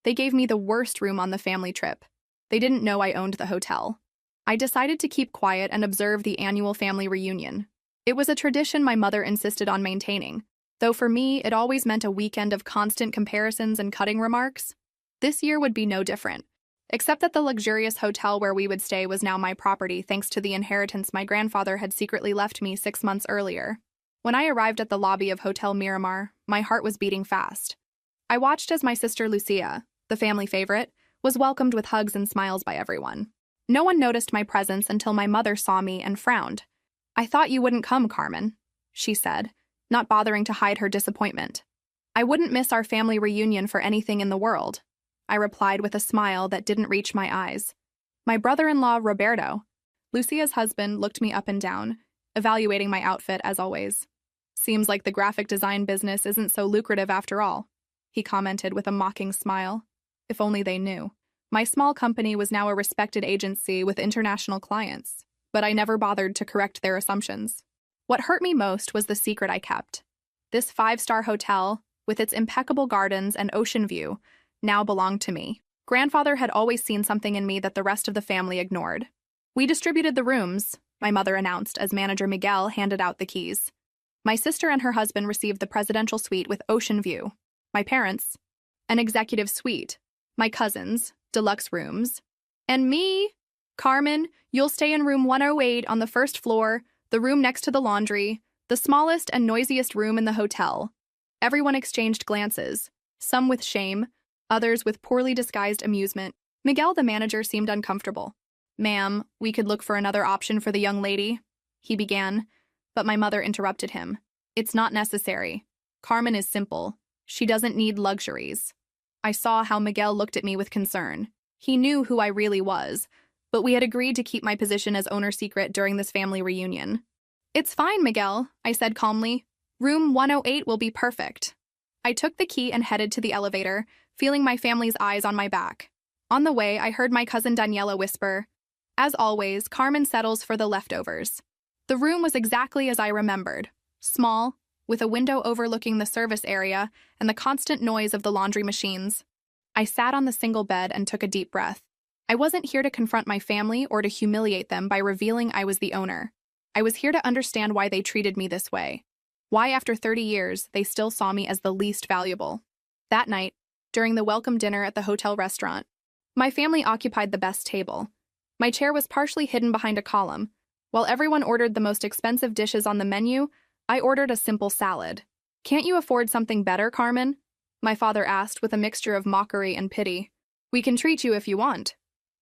They gave me the worst room on the family trip. They didn't know I owned the hotel. I decided to keep quiet and observe the annual family reunion. It was a tradition my mother insisted on maintaining, though for me, it always meant a weekend of constant comparisons and cutting remarks. This year would be no different, except that the luxurious hotel where we would stay was now my property thanks to the inheritance my grandfather had secretly left me 6 months earlier. When I arrived at the lobby of Hotel Miramar, my heart was beating fast. I watched as my sister Lucia, the family favorite, was welcomed with hugs and smiles by everyone. No one noticed my presence until my mother saw me and frowned. "I thought you wouldn't come, Carmen," she said, not bothering to hide her disappointment. "I wouldn't miss our family reunion for anything in the world," I replied with a smile that didn't reach my eyes. My brother-in-law, Roberto, Lucia's husband, looked me up and down, evaluating my outfit as always. "Seems like the graphic design business isn't so lucrative after all," he commented with a mocking smile. If only they knew. My small company was now a respected agency with international clients, but I never bothered to correct their assumptions. What hurt me most was the secret I kept. This 5-star hotel, with its impeccable gardens and ocean view, now belonged to me. Grandfather had always seen something in me that the rest of the family ignored. "We distributed the rooms," my mother announced as manager Miguel handed out the keys. My sister and her husband received the presidential suite with ocean view. My parents, an executive suite. My cousins, deluxe rooms. And me, Carmen, you'll stay in room 108 on the first floor, the room next to the laundry, the smallest and noisiest room in the hotel. Everyone exchanged glances, some with shame, others with poorly disguised amusement. Miguel, the manager, seemed uncomfortable. "Ma'am, we could look for another option for the young lady," he began, but my mother interrupted him. "It's not necessary. Carmen is simple. She doesn't need luxuries." I saw how Miguel looked at me with concern. He knew who I really was, but we had agreed to keep my position as owner secret during this family reunion. "It's fine, Miguel," I said calmly. "Room 108 will be perfect." I took the key and headed to the elevator, feeling my family's eyes on my back. On the way, I heard my cousin Daniela whisper, "As always, Carmen settles for the leftovers." The room was exactly as I remembered. Small, with a window overlooking the service area and the constant noise of the laundry machines. I sat on the single bed and took a deep breath. I wasn't here to confront my family or to humiliate them by revealing I was the owner. I was here to understand why they treated me this way. Why, after 30 years, they still saw me as the least valuable. That night, during the welcome dinner at the hotel restaurant, my family occupied the best table. My chair was partially hidden behind a column. While everyone ordered the most expensive dishes on the menu, I ordered a simple salad. "Can't you afford something better, Carmen?" my father asked with a mixture of mockery and pity. "We can treat you if you want."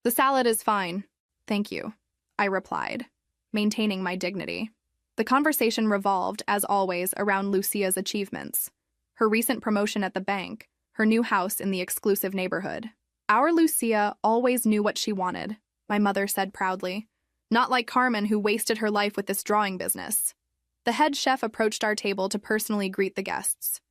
"The salad is fine. Thank you," I replied, maintaining my dignity. The conversation revolved, as always, around Lucia's achievements. Her recent promotion at the bank, her new house in the exclusive neighborhood. "Our Lucia always knew what she wanted," my mother said proudly. "Not like Carmen, who wasted her life with this drawing business." The head chef approached our table to personally greet the guests.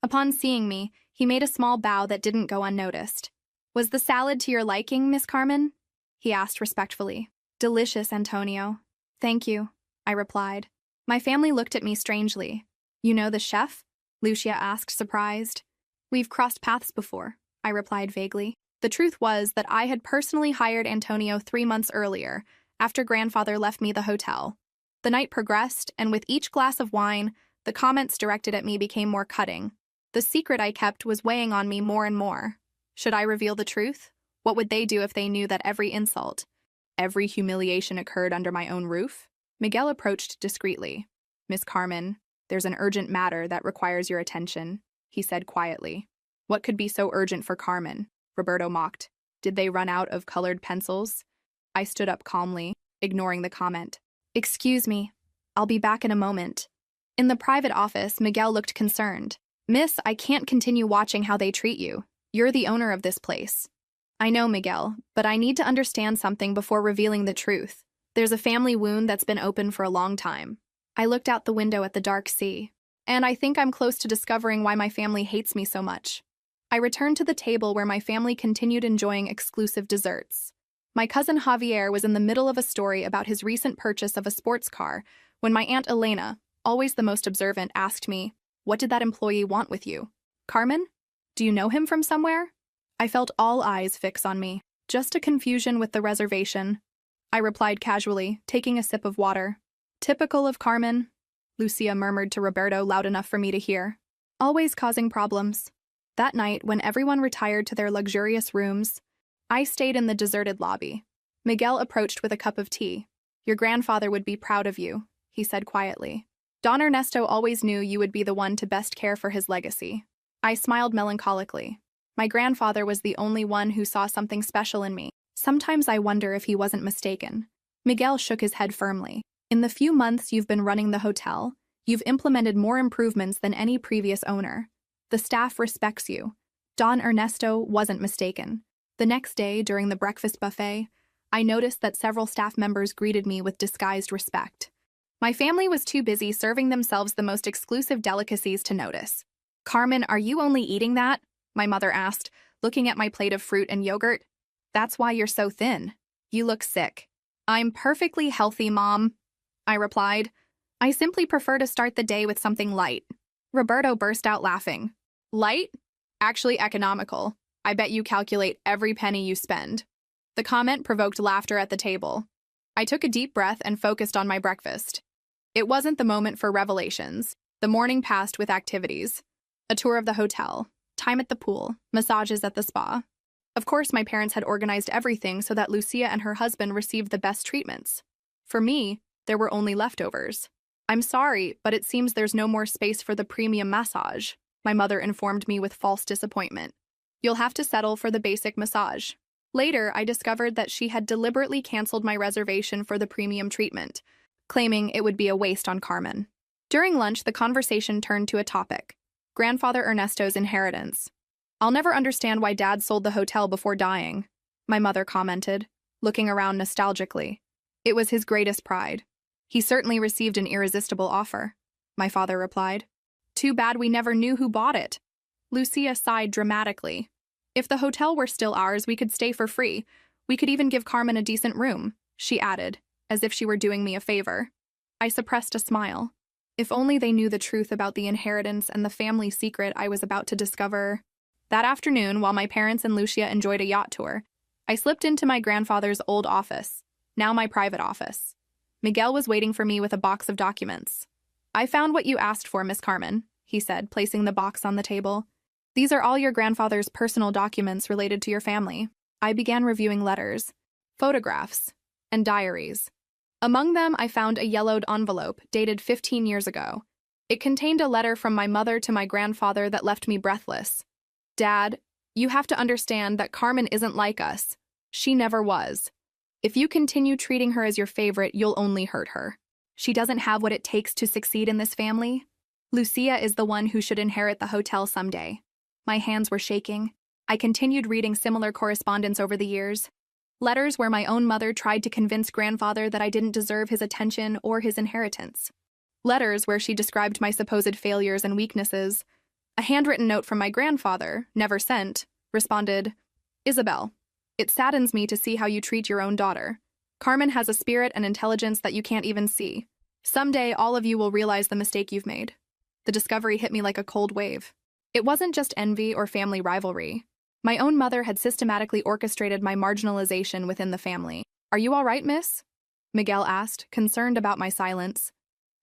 Upon seeing me, he made a small bow that didn't go unnoticed. "Was the salad to your liking, Miss Carmen?" he asked respectfully. "Delicious, Antonio." "Thank you," I replied. My family looked at me strangely. "You know the chef?" Lucia asked, surprised. "We've crossed paths before," I replied vaguely. The truth was that I had personally hired Antonio 3 months earlier, after grandfather left me the hotel. The night progressed, and with each glass of wine, the comments directed at me became more cutting. The secret I kept was weighing on me more and more. Should I reveal the truth? What would they do if they knew that every insult, every humiliation occurred under my own roof? Miguel approached discreetly. "Miss Carmen, there's an urgent matter that requires your attention," he said quietly. "What could be so urgent for Carmen?" Roberto mocked. "Did they run out of colored pencils?" I stood up calmly, ignoring the comment. "Excuse me. I'll be back in a moment." In the private office, Miguel looked concerned. "Miss, I can't continue watching how they treat you. You're the owner of this place." "I know, Miguel, but I need to understand something before revealing the truth. There's a family wound that's been open for a long time." I looked out the window at the dark sea, and I think I'm close to discovering why my family hates me so much. I returned to the table where my family continued enjoying exclusive desserts. My cousin Javier was in the middle of a story about his recent purchase of a sports car when my Aunt Elena, always the most observant, asked me, "What did that employee want with you? Carmen? Do you know him from somewhere?" I felt all eyes fix on me. Just a confusion with the reservation. I replied casually, taking a sip of water. Typical of Carmen, Lucia murmured to Roberto loud enough for me to hear. Always causing problems. That night, when everyone retired to their luxurious rooms, I stayed in the deserted lobby. Miguel approached with a cup of tea. Your grandfather would be proud of you, he said quietly. Don Ernesto always knew you would be the one to best care for his legacy. I smiled melancholically. My grandfather was the only one who saw something special in me. Sometimes I wonder if he wasn't mistaken. Miguel shook his head firmly. In the few months you've been running the hotel, you've implemented more improvements than any previous owner. The staff respects you. Don Ernesto wasn't mistaken. The next day, during the breakfast buffet, I noticed that several staff members greeted me with disguised respect. My family was too busy serving themselves the most exclusive delicacies to notice. Carmen, are you only eating that? My mother asked, looking at my plate of fruit and yogurt. That's why you're so thin. You look sick. I'm perfectly healthy, Mom, I replied. I simply prefer to start the day with something light. Roberto burst out laughing. Light? Actually economical. I bet you calculate every penny you spend. The comment provoked laughter at the table. I took a deep breath and focused on my breakfast. It wasn't the moment for revelations. The morning passed with activities. A tour of the hotel, time at the pool, massages at the spa. Of course, my parents had organized everything so that Lucia and her husband received the best treatments. For me, there were only leftovers. I'm sorry, but it seems there's no more space for the premium massage, my mother informed me with false disappointment. You'll have to settle for the basic massage. Later, I discovered that she had deliberately canceled my reservation for the premium treatment, claiming it would be a waste on Carmen. During lunch, the conversation turned to a topic: Grandfather Ernesto's inheritance. I'll never understand why Dad sold the hotel before dying, my mother commented, looking around nostalgically. It was his greatest pride. He certainly received an irresistible offer, my father replied. Too bad we never knew who bought it. Lucia sighed dramatically. If the hotel were still ours, we could stay for free. We could even give Carmen a decent room, she added, as if she were doing me a favor. I suppressed a smile. If only they knew the truth about the inheritance and the family secret I was about to discover. That afternoon, while my parents and Lucia enjoyed a yacht tour, I slipped into my grandfather's old office, now my private office. Miguel was waiting for me with a box of documents. I found what you asked for, Miss Carmen, he said, placing the box on the table. These are all your grandfather's personal documents related to your family. I began reviewing letters, photographs, and diaries. Among them, I found a yellowed envelope dated 15 years ago. It contained a letter from my mother to my grandfather that left me breathless. Dad, you have to understand that Carmen isn't like us. She never was. If you continue treating her as your favorite, you'll only hurt her. She doesn't have what it takes to succeed in this family. Lucia is the one who should inherit the hotel someday. My hands were shaking. I continued reading similar correspondence over the years. Letters where my own mother tried to convince grandfather that I didn't deserve his attention or his inheritance. Letters where she described my supposed failures and weaknesses. A handwritten note from my grandfather, never sent, responded, Isabel, it saddens me to see how you treat your own daughter. Carmen has a spirit and intelligence that you can't even see. Someday, all of you will realize the mistake you've made. The discovery hit me like a cold wave. It wasn't just envy or family rivalry. My own mother had systematically orchestrated my marginalization within the family. Are you all right, miss? Miguel asked, concerned about my silence.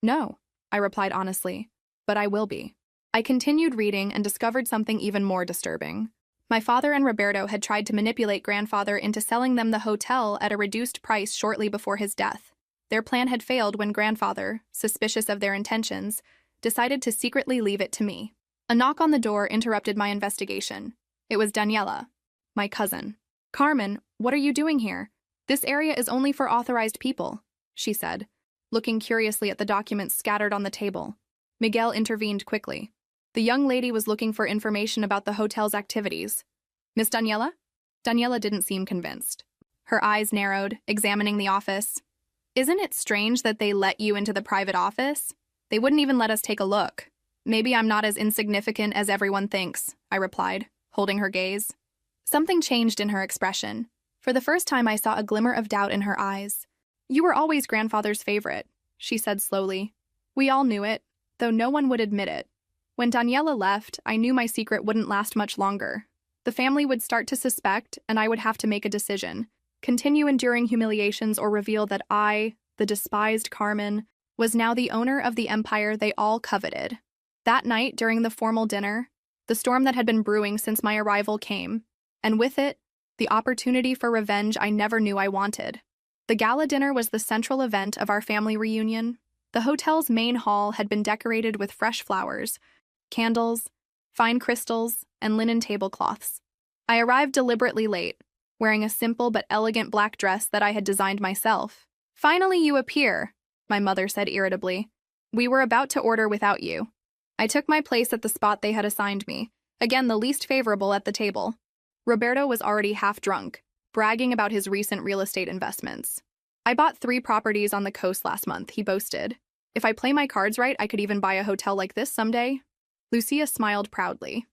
No, I replied honestly, but I will be. I continued reading and discovered something even more disturbing. My father and Roberto had tried to manipulate grandfather into selling them the hotel at a reduced price shortly before his death. Their plan had failed when grandfather, suspicious of their intentions, decided to secretly leave it to me. A knock on the door interrupted my investigation. It was Daniela, my cousin. Carmen, what are you doing here? This area is only for authorized people, she said, looking curiously at the documents scattered on the table. Miguel intervened quickly. The young lady was looking for information about the hotel's activities. Miss Daniela? Daniela didn't seem convinced. Her eyes narrowed, examining the office. Isn't it strange that they let you into the private office? They wouldn't even let us take a look. Maybe I'm not as insignificant as everyone thinks, I replied, holding her gaze. Something changed in her expression. For the first time, I saw a glimmer of doubt in her eyes. You were always grandfather's favorite, she said slowly. We all knew it, though no one would admit it. When Daniela left, I knew my secret wouldn't last much longer. The family would start to suspect, and I would have to make a decision: continue enduring humiliations or reveal that I, the despised Carmen, was now the owner of the empire they all coveted. That night, during the formal dinner, the storm that had been brewing since my arrival came, and with it, the opportunity for revenge I never knew I wanted. The gala dinner was the central event of our family reunion. The hotel's main hall had been decorated with fresh flowers, candles, fine crystals, and linen tablecloths. I arrived deliberately late, wearing a simple but elegant black dress that I had designed myself. "Finally you appear," my mother said irritably. "We were about to order without you." I took my place at the spot they had assigned me, again the least favorable at the table. Roberto was already half drunk, bragging about his recent real estate investments. "I bought 3 properties on the coast last month," he boasted. "If I play my cards right, I could even buy a hotel like this someday." Lucia smiled proudly.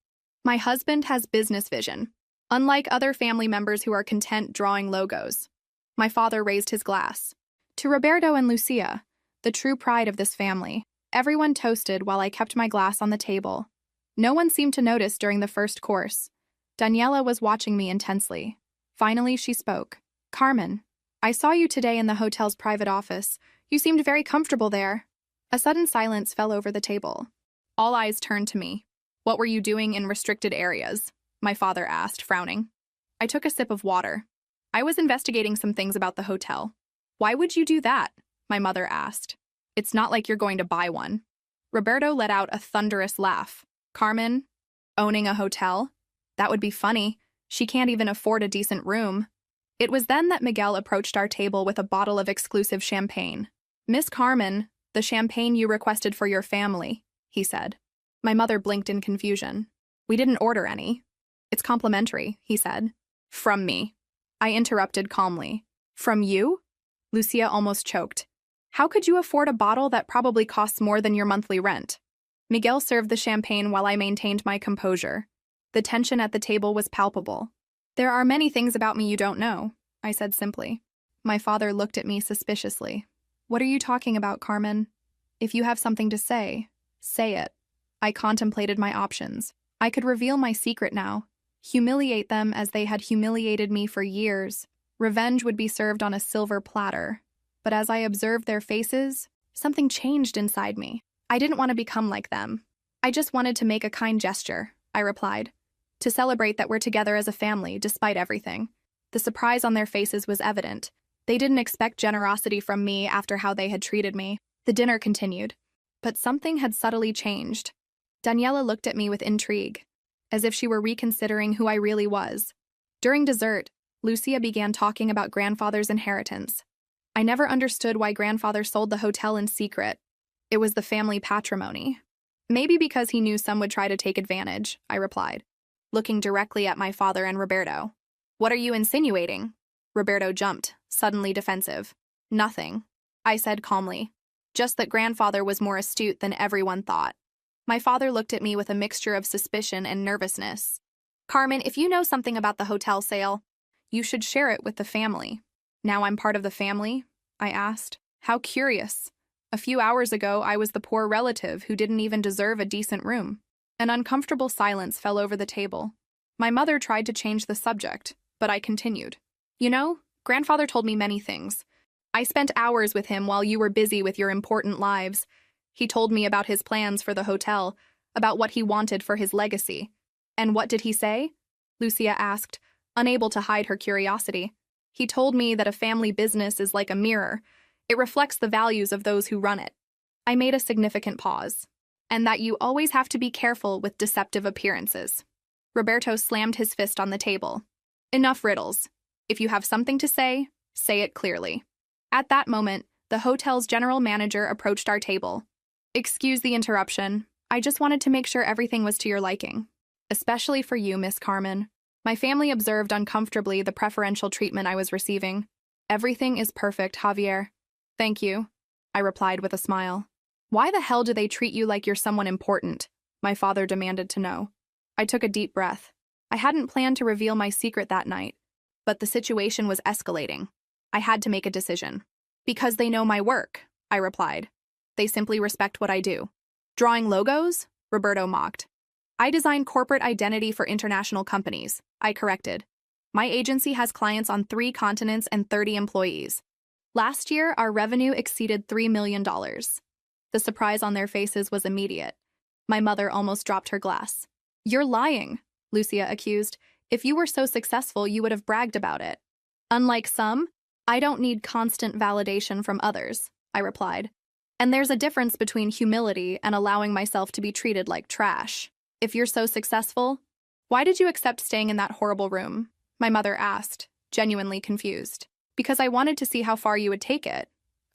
"My husband has business vision, unlike other family members who are content drawing logos." My father raised his glass. "To Roberto and Lucia, the true pride of this family." Everyone toasted while I kept my glass on the table. No one seemed to notice during the first course. Daniela was watching me intensely. Finally, she spoke. "Carmen, I saw you today in the hotel's private office. You seemed very comfortable there." A sudden silence fell over the table. All eyes turned to me. "What were you doing in restricted areas?" my father asked, frowning. I took a sip of water. "I was investigating some things about the hotel." "Why would you do that?" my mother asked. "It's not like you're going to buy one." Roberto let out a thunderous laugh. "Carmen, owning a hotel? That would be funny. She can't even afford a decent room." It was then that Miguel approached our table with a bottle of exclusive champagne. "Miss Carmen, the champagne you requested for your family," he said. My mother blinked in confusion. "We didn't order any." "It's complimentary," he said. "From me." I interrupted calmly. "From you?" Lucia almost choked. "How could you afford a bottle that probably costs more than your monthly rent?" Miguel served the champagne while I maintained my composure. The tension at the table was palpable. "There are many things about me you don't know," I said simply. My father looked at me suspiciously. "What are you talking about, Carmen? If you have something to say, say it." I contemplated my options. I could reveal my secret now, humiliate them as they had humiliated me for years. Revenge would be served on a silver platter. But as I observed their faces, something changed inside me. I didn't want to become like them. "I just wanted to make a kind gesture," I replied, "to celebrate that we're together as a family, despite everything." The surprise on their faces was evident. They didn't expect generosity from me after how they had treated me. The dinner continued. But something had subtly changed. Daniela looked at me with intrigue, as if she were reconsidering who I really was. During dessert, Lucia began talking about grandfather's inheritance. I never understood why grandfather sold the hotel in secret. It was the family patrimony. "Maybe because he knew some would try to take advantage," I replied, looking directly at my father and Roberto. "What are you insinuating?" Roberto jumped, suddenly defensive. "Nothing," I said calmly. "Just that grandfather was more astute than everyone thought." My father looked at me with a mixture of suspicion and nervousness. "Carmen, if you know something about the hotel sale, you should share it with the family." "Now I'm part of the family?" I asked. How curious. A few hours ago, I was the poor relative who didn't even deserve a decent room. An uncomfortable silence fell over the table. My mother tried to change the subject, but I continued. "You know, grandfather told me many things. I spent hours with him while you were busy with your important lives. He told me about his plans for the hotel, about what he wanted for his legacy." "And what did he say?" Lucia asked, unable to hide her curiosity. "He told me that a family business is like a mirror. It reflects the values of those who run it." I made a significant pause. "And that you always have to be careful with deceptive appearances." Roberto slammed his fist on the table. "Enough riddles. If you have something to say it clearly." At that moment, the hotel's general manager approached our table. "Excuse the interruption. I just wanted to make sure everything was to your liking. Especially for you, Miss Carmen." My family observed uncomfortably the preferential treatment I was receiving. "Everything is perfect, Javier." "Thank you," I replied with a smile. "Why the hell do they treat you like you're someone important?" my father demanded to know. I took a deep breath. I hadn't planned to reveal my secret that night, but the situation was escalating. I had to make a decision. "Because they know my work," I replied. "They simply respect what I do." "Drawing logos?" Roberto mocked. I design corporate identity for international companies, I corrected. My agency has clients on 3 continents and 30 employees. Last year, our revenue exceeded $3 million. The surprise on their faces was immediate. My mother almost dropped her glass. You're lying, Lucia accused. If you were so successful, you would have bragged about it. Unlike some, I don't need constant validation from others, I replied. And there's a difference between humility and allowing myself to be treated like trash. If you're so successful, why did you accept staying in that horrible room? My mother asked, genuinely confused. Because I wanted to see how far you would take it,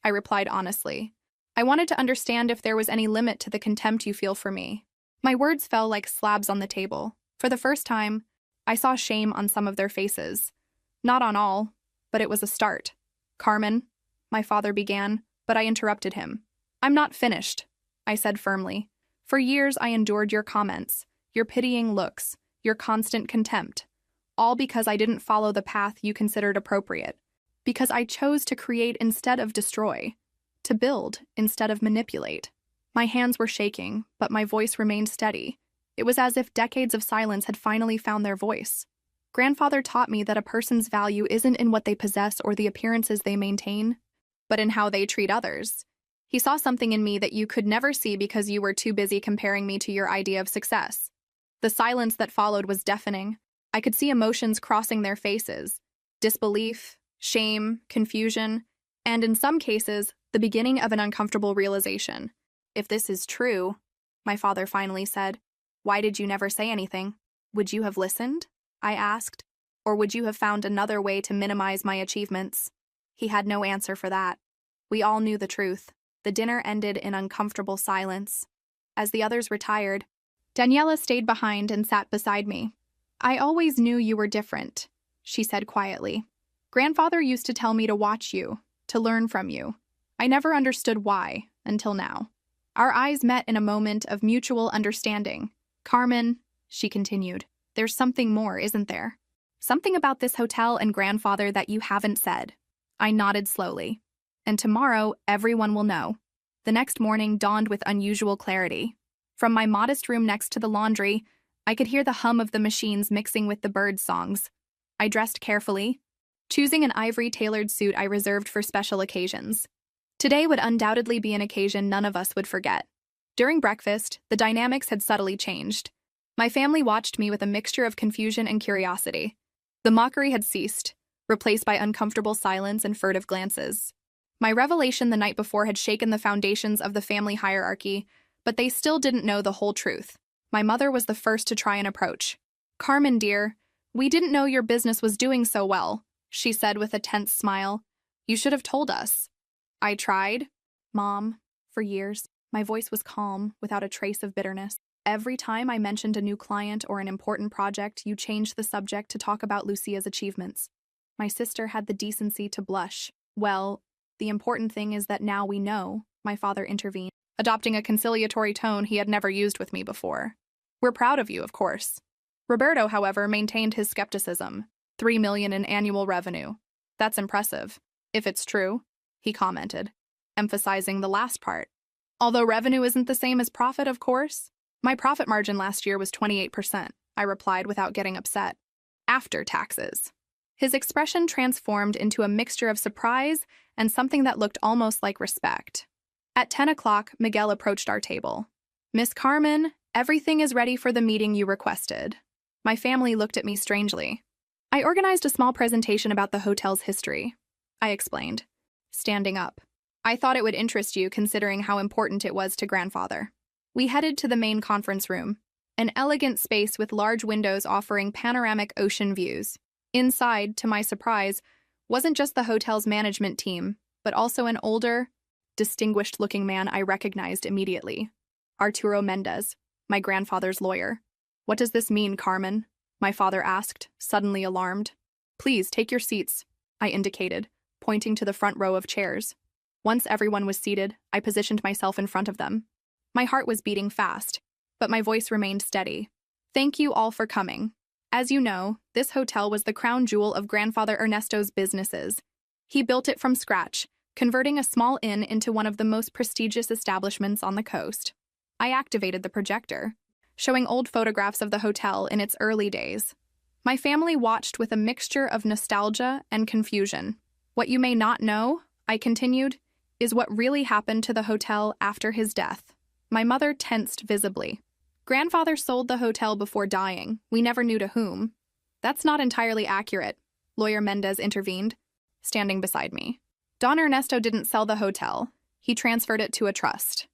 I replied honestly. I wanted to understand if there was any limit to the contempt you feel for me. My words fell like slabs on the table. For the first time, I saw shame on some of their faces. Not on all, but it was a start. Carmen, my father began, but I interrupted him. I'm not finished, I said firmly. For years I endured your comments, your pitying looks, your constant contempt, all because I didn't follow the path you considered appropriate, because I chose to create instead of destroy, to build instead of manipulate. My hands were shaking, but my voice remained steady. It was as if decades of silence had finally found their voice. Grandfather taught me that a person's value isn't in what they possess or the appearances they maintain, but in how they treat others. He saw something in me that you could never see because you were too busy comparing me to your idea of success. The silence that followed was deafening. I could see emotions crossing their faces: disbelief, shame, confusion, and in some cases, the beginning of an uncomfortable realization. If this is true, my father finally said, why did you never say anything? Would you have listened? I asked. Or would you have found another way to minimize my achievements? He had no answer for that. We all knew the truth. The dinner ended in uncomfortable silence. As the others retired, Daniela stayed behind and sat beside me. I always knew you were different, she said quietly. Grandfather used to tell me to watch you, to learn from you. I never understood why, until now. Our eyes met in a moment of mutual understanding. Carmen, she continued, there's something more, isn't there? Something about this hotel and grandfather that you haven't said. I nodded slowly. And tomorrow, everyone will know. The next morning dawned with unusual clarity. From my modest room next to the laundry, I could hear the hum of the machines mixing with the birds' songs. I dressed carefully, choosing an ivory-tailored suit I reserved for special occasions. Today would undoubtedly be an occasion none of us would forget. During breakfast, the dynamics had subtly changed. My family watched me with a mixture of confusion and curiosity. The mockery had ceased, replaced by uncomfortable silence and furtive glances. My revelation the night before had shaken the foundations of the family hierarchy, but they still didn't know the whole truth. My mother was the first to try an approach. Carmen, dear, we didn't know your business was doing so well, she said with a tense smile. You should have told us. I tried, Mom, for years. My voice was calm, without a trace of bitterness. Every time I mentioned a new client or an important project, you changed the subject to talk about Lucia's achievements. My sister had the decency to blush. Well, the important thing is that now we know, my father intervened, adopting a conciliatory tone he had never used with me before. We're proud of you, of course. Roberto, however, maintained his skepticism. $3 million in annual revenue. That's impressive. If it's true, he commented, emphasizing the last part. Although revenue isn't the same as profit, of course. My profit margin last year was 28%, I replied without getting upset. After taxes. His expression transformed into a mixture of surprise and something that looked almost like respect. At 10 o'clock, Miguel approached our table. Miss Carmen, everything is ready for the meeting you requested. My family looked at me strangely. I organized a small presentation about the hotel's history, I explained, standing up. I thought it would interest you considering how important it was to grandfather. We headed to the main conference room, an elegant space with large windows offering panoramic ocean views. Inside, to my surprise, wasn't just the hotel's management team, but also an older, distinguished-looking man I recognized immediately. Arturo Mendez, my grandfather's lawyer. What does this mean, Carmen? My father asked, suddenly alarmed. Please, take your seats, I indicated, pointing to the front row of chairs. Once everyone was seated, I positioned myself in front of them. My heart was beating fast, but my voice remained steady. Thank you all for coming. As you know, this hotel was the crown jewel of Grandfather Ernesto's businesses. He built it from scratch, converting a small inn into one of the most prestigious establishments on the coast. I activated the projector. showing old photographs of the hotel in its early days. My family watched with a mixture of nostalgia and confusion. What you may not know, I continued, is what really happened to the hotel after his death. My mother tensed visibly. Grandfather sold the hotel before dying. We never knew to whom. That's not entirely accurate, Lawyer Mendez intervened, standing beside me. Don Ernesto didn't sell the hotel. He transferred it to a trust.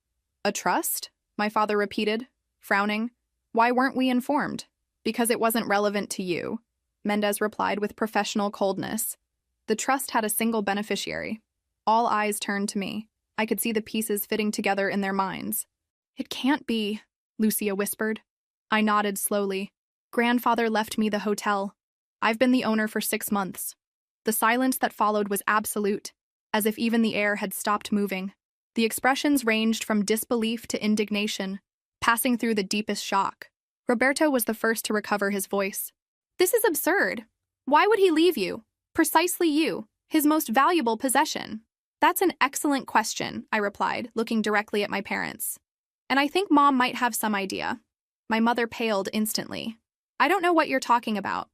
A trust? My father repeated, frowning. Why weren't we informed? Because it wasn't relevant to you, Mendez replied with professional coldness. The trust had a single beneficiary. All eyes turned to me. I could see the pieces fitting together in their minds. It can't be, Lucia whispered. I nodded slowly. Grandfather left me the hotel. I've been the owner for 6 months. The silence that followed was absolute, as if even the air had stopped moving. The expressions ranged from disbelief to indignation, passing through the deepest shock. Roberto was the first to recover his voice. This is absurd. Why would he leave you? Precisely you, his most valuable possession. That's an excellent question, I replied, looking directly at my parents. And I think Mom might have some idea. My mother paled instantly. I don't know what you're talking about.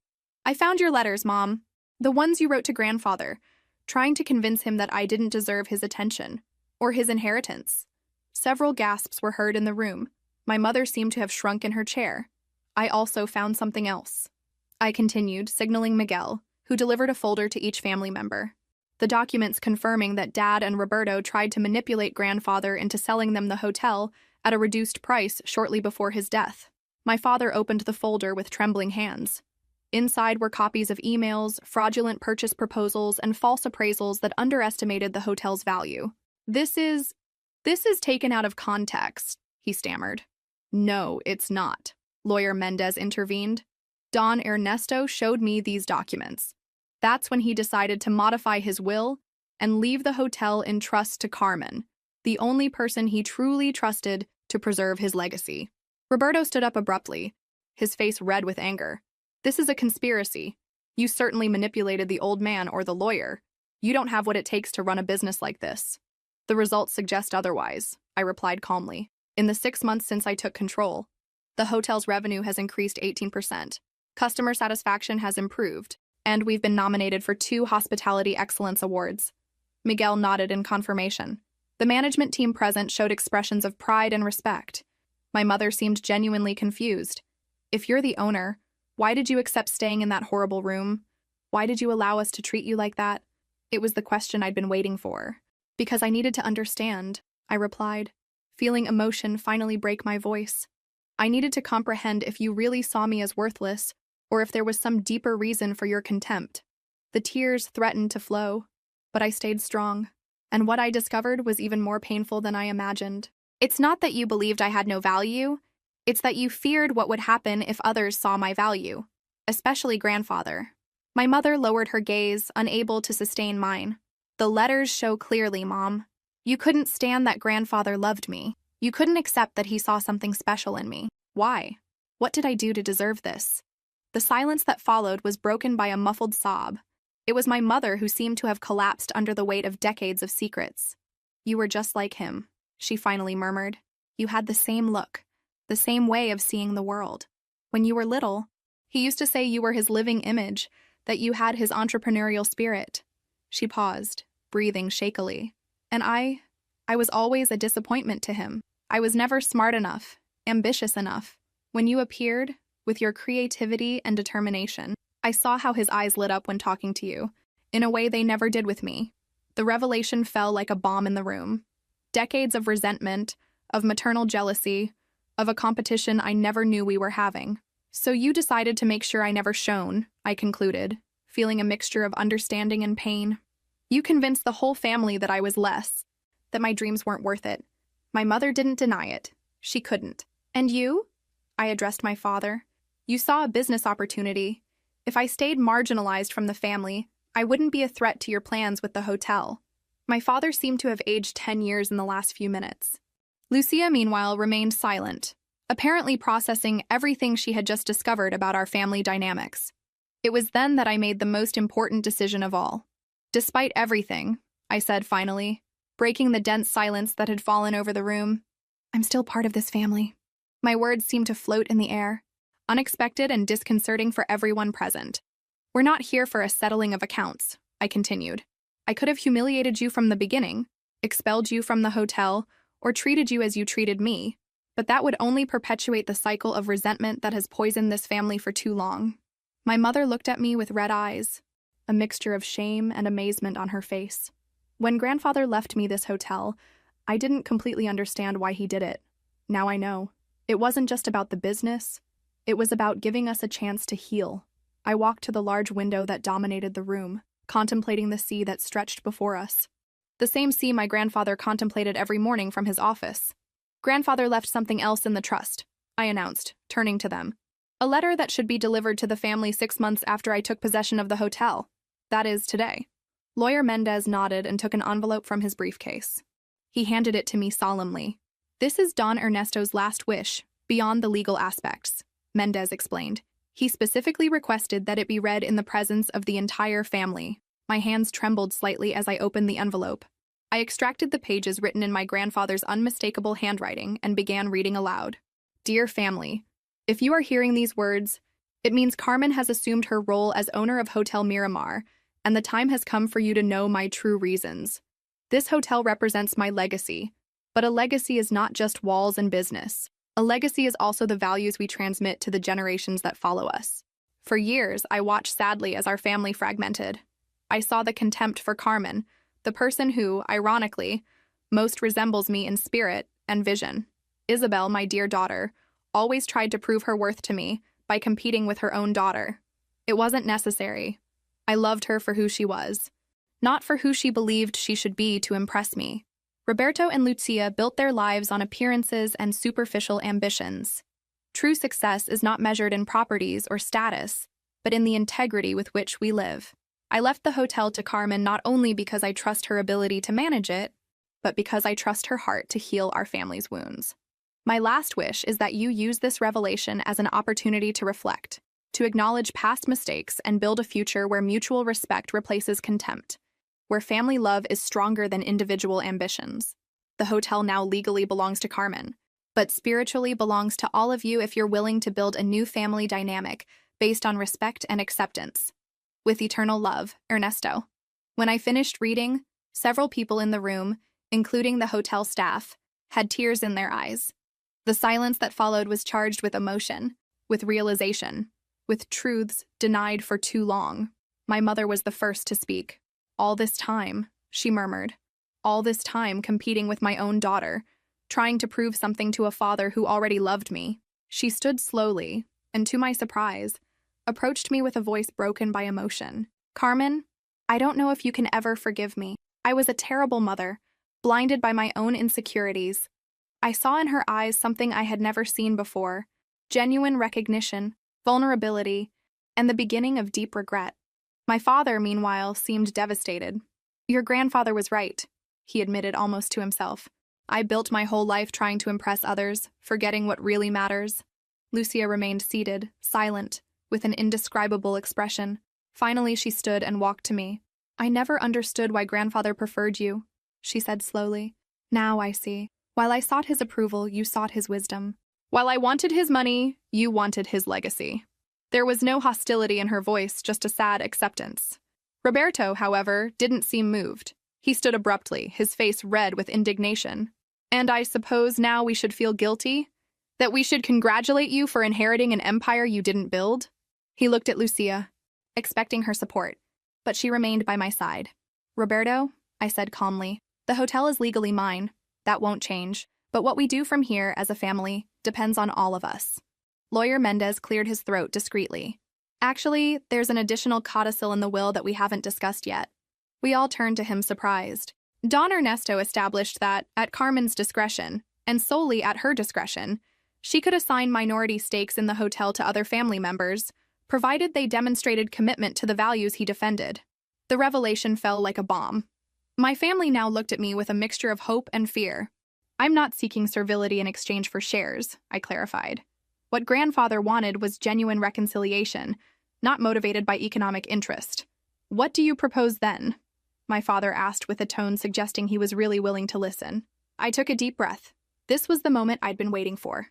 I found your letters, Mom. The ones you wrote to Grandfather, trying to convince him that I didn't deserve his attention, or his inheritance. Several gasps were heard in the room. My mother seemed to have shrunk in her chair. I also found something else. I continued, signaling Miguel, who delivered a folder to each family member. The documents confirming that Dad and Roberto tried to manipulate Grandfather into selling them the hotel at a reduced price shortly before his death. My father opened the folder with trembling hands. Inside were copies of emails, fraudulent purchase proposals, and false appraisals that underestimated the hotel's value. This is taken out of context, he stammered. No, it's not, Lawyer Mendez intervened. Don Ernesto showed me these documents. That's when he decided to modify his will and leave the hotel in trust to Carmen, the only person he truly trusted to preserve his legacy. Roberto stood up abruptly, his face red with anger. This is a conspiracy. You certainly manipulated the old man or the lawyer. You don't have what it takes to run a business like this. The results suggest otherwise, I replied calmly. In the 6 months since I took control, the hotel's revenue has increased 18%. Customer satisfaction has improved, and we've been nominated for 2 Hospitality Excellence Awards. Miguel nodded in confirmation. The management team present showed expressions of pride and respect. My mother seemed genuinely confused. If you're the owner, why did you accept staying in that horrible room? Why did you allow us to treat you like that? It was the question I'd been waiting for. Because I needed to understand, I replied, feeling emotion finally break my voice. I needed to comprehend if you really saw me as worthless, or if there was some deeper reason for your contempt. The tears threatened to flow, but I stayed strong. And what I discovered was even more painful than I imagined. It's not that you believed I had no value, it's that you feared what would happen if others saw my value, especially Grandfather. My mother lowered her gaze, unable to sustain mine. The letters show clearly, Mom. You couldn't stand that Grandfather loved me. You couldn't accept that he saw something special in me. Why? What did I do to deserve this? The silence that followed was broken by a muffled sob. It was my mother who seemed to have collapsed under the weight of decades of secrets. You were just like him, she finally murmured. You had the same look, the same way of seeing the world. When you were little, he used to say you were his living image, that you had his entrepreneurial spirit. She paused, breathing shakily. And I was always a disappointment to him. I was never smart enough, ambitious enough. When you appeared, with your creativity and determination, I saw how his eyes lit up when talking to you, in a way they never did with me. The revelation fell like a bomb in the room. Decades of resentment, of maternal jealousy, of a competition I never knew we were having. So you decided to make sure I never shone, I concluded, feeling a mixture of understanding and pain. You convinced the whole family that I was less, that my dreams weren't worth it. My mother didn't deny it. She couldn't. And you? I addressed my father. You saw a business opportunity. If I stayed marginalized from the family, I wouldn't be a threat to your plans with the hotel. My father seemed to have aged 10 years in the last few minutes. Lucia, meanwhile, remained silent, apparently processing everything she had just discovered about our family dynamics. It was then that I made the most important decision of all. Despite everything, I said finally, breaking the dense silence that had fallen over the room, I'm still part of this family. My words seemed to float in the air, unexpected and disconcerting for everyone present. We're not here for a settling of accounts, I continued. I could have humiliated you from the beginning, expelled you from the hotel, or treated you as you treated me, but that would only perpetuate the cycle of resentment that has poisoned this family for too long. My mother looked at me with red eyes, a mixture of shame and amazement on her face. When grandfather left me this hotel, I didn't completely understand why he did it. Now I know. It wasn't just about the business. It was about giving us a chance to heal. I walked to the large window that dominated the room, contemplating the sea that stretched before us. The same sea my grandfather contemplated every morning from his office. Grandfather left something else in the trust, I announced, turning to them. A letter that should be delivered to the family 6 months after I took possession of the hotel. That is, today. Lawyer Mendez nodded and took an envelope from his briefcase. He handed it to me solemnly. This is Don Ernesto's last wish, beyond the legal aspects, Mendez explained. He specifically requested that it be read in the presence of the entire family. My hands trembled slightly as I opened the envelope. I extracted the pages written in my grandfather's unmistakable handwriting and began reading aloud. Dear family, if you are hearing these words, it means Carmen has assumed her role as owner of Hotel Miramar, and the time has come for you to know my true reasons. This hotel represents my legacy, but a legacy is not just walls and business. A legacy is also the values we transmit to the generations that follow us. For years, I watched sadly as our family fragmented. I saw the contempt for Carmen, the person who, ironically, most resembles me in spirit and vision. Isabel, my dear daughter, always tried to prove her worth to me by competing with her own daughter. It wasn't necessary. I loved her for who she was, not for who she believed she should be to impress me. Roberto and Lucia built their lives on appearances and superficial ambitions. True success is not measured in properties or status, but in the integrity with which we live. I left the hotel to Carmen not only because I trust her ability to manage it, but because I trust her heart to heal our family's wounds. My last wish is that you use this revelation as an opportunity to reflect, to acknowledge past mistakes and build a future where mutual respect replaces contempt, where family love is stronger than individual ambitions. The hotel now legally belongs to Carmen, but spiritually belongs to all of you if you're willing to build a new family dynamic based on respect and acceptance. With eternal love, Ernesto. When I finished reading, several people in the room, including the hotel staff, had tears in their eyes. The silence that followed was charged with emotion, with realization, with truths denied for too long. My mother was the first to speak. All this time, she murmured. All this time competing with my own daughter, trying to prove something to a father who already loved me. She stood slowly, and to my surprise, approached me with a voice broken by emotion. Carmen, I don't know if you can ever forgive me. I was a terrible mother, blinded by my own insecurities. I saw in her eyes something I had never seen before, genuine recognition, vulnerability, and the beginning of deep regret. My father, meanwhile, seemed devastated. Your grandfather was right, he admitted almost to himself. I built my whole life trying to impress others, forgetting what really matters. Lucia remained seated, silent, with an indescribable expression. Finally, she stood and walked to me. I never understood why grandfather preferred you, she said slowly. Now I see. While I sought his approval, you sought his wisdom. While I wanted his money, you wanted his legacy. There was no hostility in her voice, just a sad acceptance. Roberto, however, didn't seem moved. He stood abruptly, his face red with indignation. And I suppose now we should feel guilty? That we should congratulate you for inheriting an empire you didn't build? He looked at Lucia, expecting her support, but she remained by my side. Roberto, I said calmly, the hotel is legally mine. That won't change, but what we do from here as a family depends on all of us. Lawyer Mendez cleared his throat discreetly. Actually, there's an additional codicil in the will that we haven't discussed yet. We all turned to him surprised. Don Ernesto established that, at Carmen's discretion, and solely at her discretion, she could assign minority stakes in the hotel to other family members, provided they demonstrated commitment to the values he defended. The revelation fell like a bomb. My family now looked at me with a mixture of hope and fear. I'm not seeking servility in exchange for shares, I clarified. What grandfather wanted was genuine reconciliation, not motivated by economic interest. What do you propose then? My father asked with a tone suggesting he was really willing to listen. I took a deep breath. This was the moment I'd been waiting for.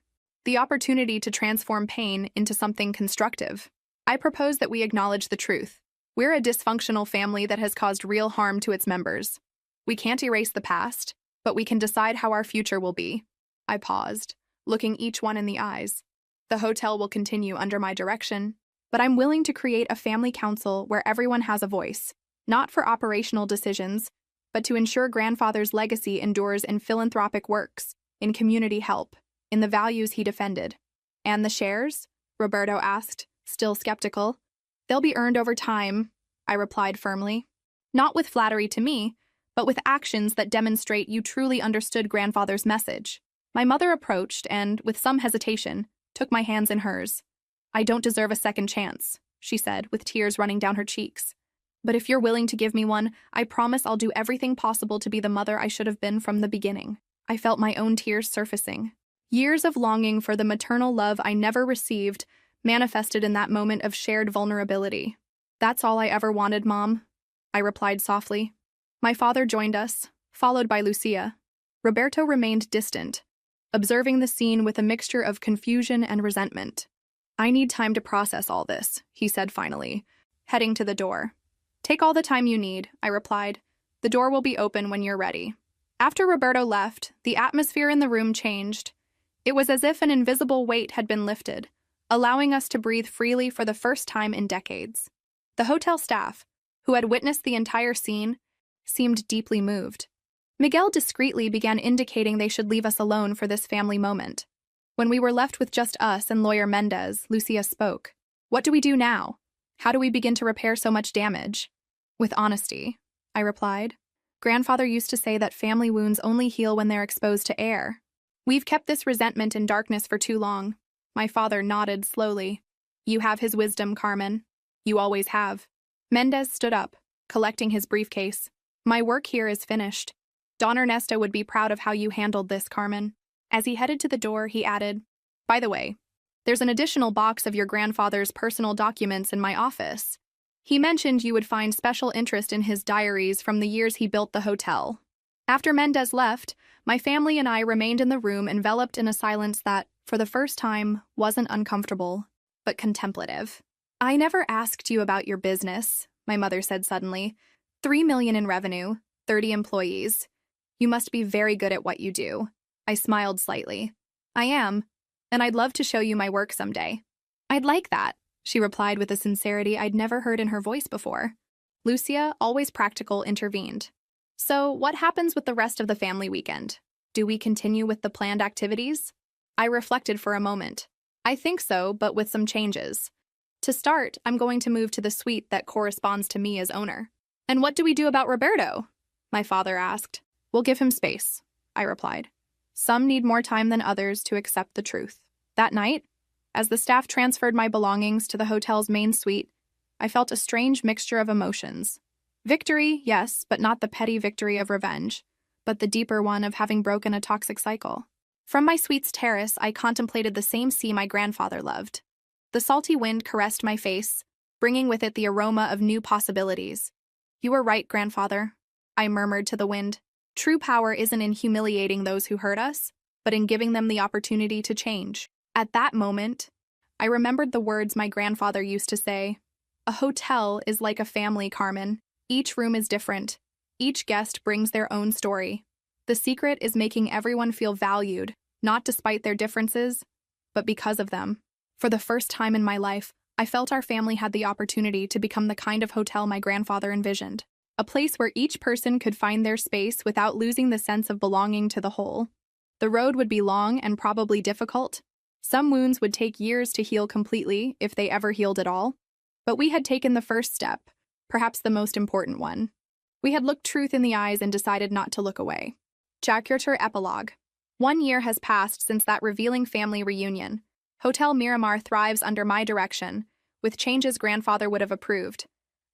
the opportunity to transform pain into something constructive. I propose that we acknowledge the truth. We're a dysfunctional family that has caused real harm to its members. We can't erase the past, but we can decide how our future will be. I paused, looking each one in the eyes. The hotel will continue under my direction, but I'm willing to create a family council where everyone has a voice, not for operational decisions, but to ensure grandfather's legacy endures in philanthropic works, in community help, in the values he defended. And the shares? Roberto asked, still skeptical. They'll be earned over time, I replied firmly. Not with flattery to me, but with actions that demonstrate you truly understood grandfather's message. My mother approached and, with some hesitation, took my hands in hers. I don't deserve a second chance, she said, with tears running down her cheeks. But if you're willing to give me one, I promise I'll do everything possible to be the mother I should have been from the beginning. I felt my own tears surfacing. Years of longing for the maternal love I never received manifested in that moment of shared vulnerability. That's all I ever wanted, Mom, I replied softly. My father joined us, followed by Lucia. Roberto remained distant, observing the scene with a mixture of confusion and resentment. I need time to process all this, he said finally, heading to the door. Take all the time you need, I replied. The door will be open when you're ready. After Roberto left, the atmosphere in the room changed. It was as if an invisible weight had been lifted, allowing us to breathe freely for the first time in decades. The hotel staff, who had witnessed the entire scene, seemed deeply moved. Miguel discreetly began indicating they should leave us alone for this family moment. When we were left with just us and Lawyer Mendez, Lucia spoke. What do we do now? How do we begin to repair so much damage? With honesty, I replied. Grandfather used to say that family wounds only heal when they're exposed to air. We've kept this resentment in darkness for too long. My father nodded slowly. You have his wisdom, Carmen. You always have. Mendez stood up, collecting his briefcase. My work here is finished. Don Ernesto would be proud of how you handled this, Carmen. As he headed to the door, he added, By the way, there's an additional box of your grandfather's personal documents in my office. He mentioned you would find special interest in his diaries from the years he built the hotel. After Mendez left, my family and I remained in the room enveloped in a silence that, for the first time, wasn't uncomfortable, but contemplative. I never asked you about your business, my mother said suddenly. 3 million in revenue, 30 employees. You must be very good at what you do. I smiled slightly. I am, and I'd love to show you my work someday. I'd like that, she replied with a sincerity I'd never heard in her voice before. Lucia, always practical, intervened. So, what happens with the rest of the family weekend? Do we continue with the planned activities? I reflected for a moment. I think so, but with some changes. To start, I'm going to move to the suite that corresponds to me as owner. And what do we do about Roberto? My father asked. We'll give him space, I replied. Some need more time than others to accept the truth. That night, as the staff transferred my belongings to the hotel's main suite, I felt a strange mixture of emotions. Victory, yes, but not the petty victory of revenge, but the deeper one of having broken a toxic cycle. From my suite's terrace, I contemplated the same sea my grandfather loved. The salty wind caressed my face, bringing with it the aroma of new possibilities. You were right, grandfather, I murmured to the wind. True power isn't in humiliating those who hurt us, but in giving them the opportunity to change. At that moment, I remembered the words my grandfather used to say. A hotel is like a family, Carmen. Each room is different. Each guest brings their own story. The secret is making everyone feel valued, not despite their differences, but because of them. For the first time in my life, I felt our family had the opportunity to become the kind of hotel my grandfather envisioned. A place where each person could find their space without losing the sense of belonging to the whole. The road would be long and probably difficult. Some wounds would take years to heal completely, if they ever healed at all. But we had taken the first step, perhaps the most important one. We had looked truth in the eyes and decided not to look away. Jakarta Epilogue. 1 year has passed since that revealing family reunion. Hotel Miramar thrives under my direction, with changes grandfather would have approved.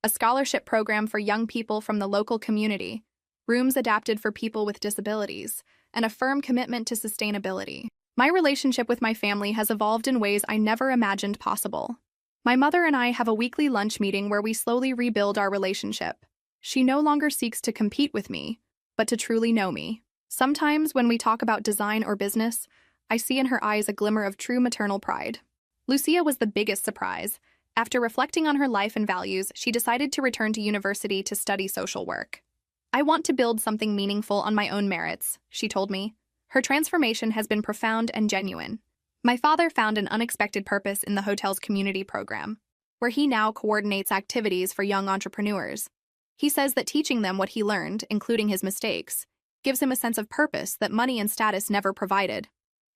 A scholarship program for young people from the local community, rooms adapted for people with disabilities, and a firm commitment to sustainability. My relationship with my family has evolved in ways I never imagined possible. My mother and I have a weekly lunch meeting where we slowly rebuild our relationship. She no longer seeks to compete with me, but to truly know me. Sometimes when we talk about design or business, I see in her eyes a glimmer of true maternal pride. Lucia was the biggest surprise. After reflecting on her life and values, she decided to return to university to study social work. "I want to build something meaningful on my own merits," she told me. Her transformation has been profound and genuine. My father found an unexpected purpose in the hotel's community program, where he now coordinates activities for young entrepreneurs. He says that teaching them what he learned, including his mistakes, gives him a sense of purpose that money and status never provided.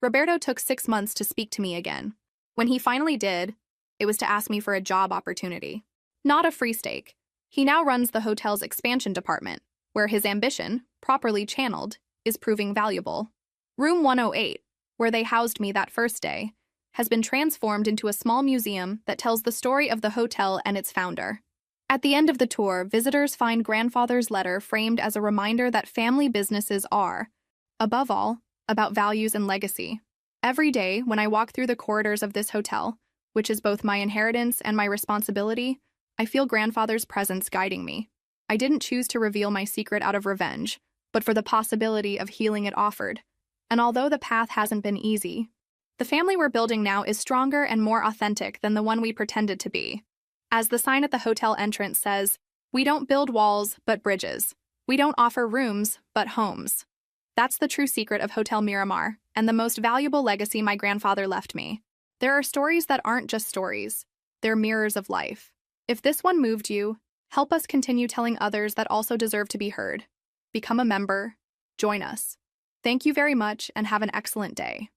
Roberto took 6 months to speak to me again. When he finally did, it was to ask me for a job opportunity. Not a free steak. He now runs the hotel's expansion department, where his ambition, properly channeled, is proving valuable. Room 108, where they housed me that first day, has been transformed into a small museum that tells the story of the hotel and its founder. At the end of the tour, visitors find grandfather's letter framed as a reminder that family businesses are, above all, about values and legacy. Every day, when I walk through the corridors of this hotel, which is both my inheritance and my responsibility, I feel grandfather's presence guiding me. I didn't choose to reveal my secret out of revenge, but for the possibility of healing it offered. And although the path hasn't been easy, the family we're building now is stronger and more authentic than the one we pretended to be. As the sign at the hotel entrance says, "We don't build walls, but bridges. We don't offer rooms, but homes." That's the true secret of Hotel Miramar, and the most valuable legacy my grandfather left me. There are stories that aren't just stories. They're mirrors of life. If this one moved you, help us continue telling others that also deserve to be heard. Become a member. Join us. Thank you very much and have an excellent day.